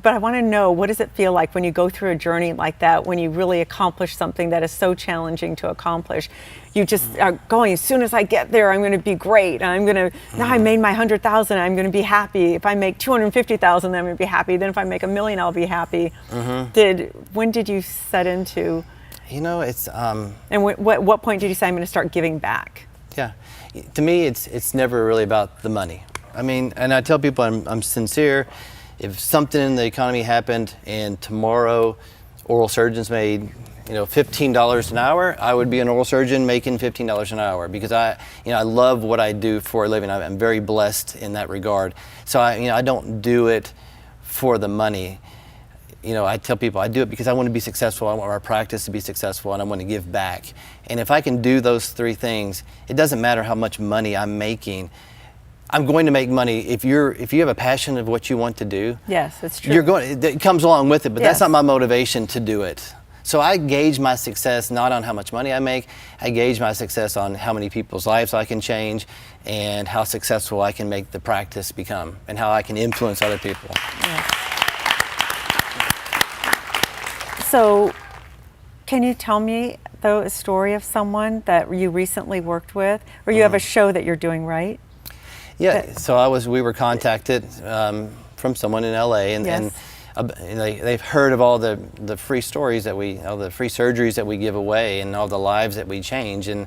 but I want to know, what does it feel like when you go through a journey like that, when you really accomplish something that is so challenging to accomplish? You just are going, as soon as I get there, I'm going to be great. I'm going to, now I made my 100,000, I'm going to be happy. If I make 250,000, then I'm going to be happy. Then if I make $1 million, I'll be happy. When did you set into? You know, it's... And what point did you say, I'm going to start giving back? Yeah, to me, it's never really about the money. I mean, and I tell people I'm sincere. If something in the economy happened and tomorrow oral surgeons made, you know, $15 an hour, I would be an oral surgeon making $15 an hour, because I love what I do for a living. I'm very blessed in that regard. So I don't do it for the money. You know, I tell people I do it because I want to be successful. I want our practice to be successful, and I want to give back. And if I can do those three things, it doesn't matter how much money I'm making. I'm going to make money if you have a passion of what you want to do. Yes, that's true. It comes along with it, but that's not my motivation to do it. So I gauge my success not on how much money I make. I gauge my success on how many people's lives I can change, and how successful I can make the practice become, and how I can influence other people. Yes. So, can you tell me, though, a story of someone that you recently worked with, or you have a show that you're doing, right? Yeah, so we were contacted from someone in LA, and they've heard of all the free stories that all the free surgeries that we give away, and all the lives that we change, and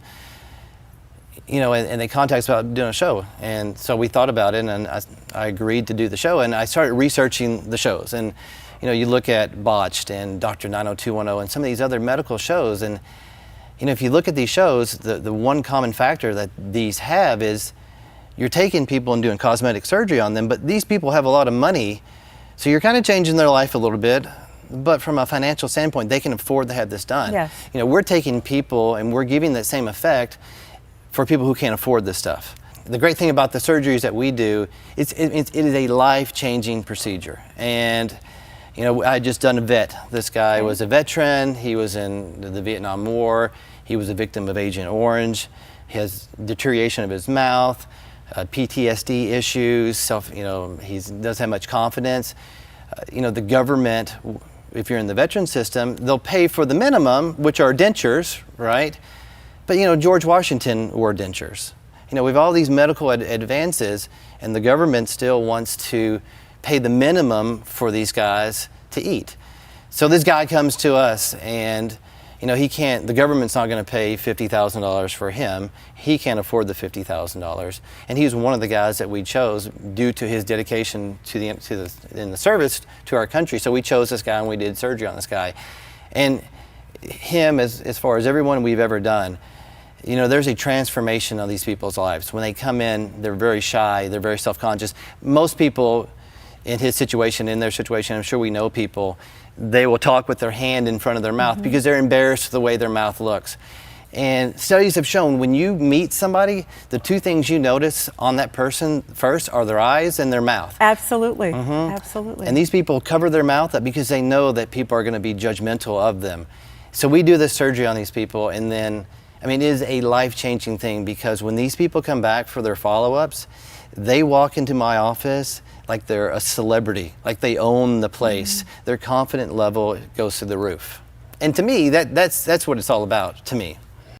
and they contacted us about doing a show, and so we thought about it, and I agreed to do the show, and I started researching the shows, and you look at Botched and Dr. 90210 and some of these other medical shows, and if you look at these shows, the one common factor that these have is you're taking people and doing cosmetic surgery on them, but these people have a lot of money, so you're kind of changing their life a little bit, but from a financial standpoint, they can afford to have this done. Yes. We're taking people and we're giving that same effect for people who can't afford this stuff. The great thing about the surgeries that we do, it is a life-changing procedure. And I just done a vet. This guy was a veteran. He was in the Vietnam War. He was a victim of Agent Orange. He has deterioration of his mouth, PTSD issues. He doesn't have much confidence. The government, if you're in the veteran system, they'll pay for the minimum, which are dentures, right? But George Washington wore dentures. We have all these medical advances, and the government still wants to pay the minimum for these guys to eat. So this guy comes to us, and the government's not going to pay $50,000 for him. He can't afford the $50,000, and he's one of the guys that we chose due to his dedication in the service to our country. So we chose this guy, and we did surgery on this guy. And him, as far as everyone we've ever done, there's a transformation of these people's lives. When they come in, they're very shy, they're very self-conscious. Most people in their situation, I'm sure we know people, they will talk with their hand in front of their mouth because they're embarrassed the way their mouth looks. And studies have shown when you meet somebody, the two things you notice on that person first are their eyes and their mouth. Absolutely, absolutely. And these people cover their mouth up because they know that people are going to be judgmental of them. So we do this surgery on these people, and then, it is a life-changing thing, because when these people come back for their follow-ups, they walk into my office like they're a celebrity, like they own the place. Their confidence level goes through the roof. And to me, that's what it's all about, to me.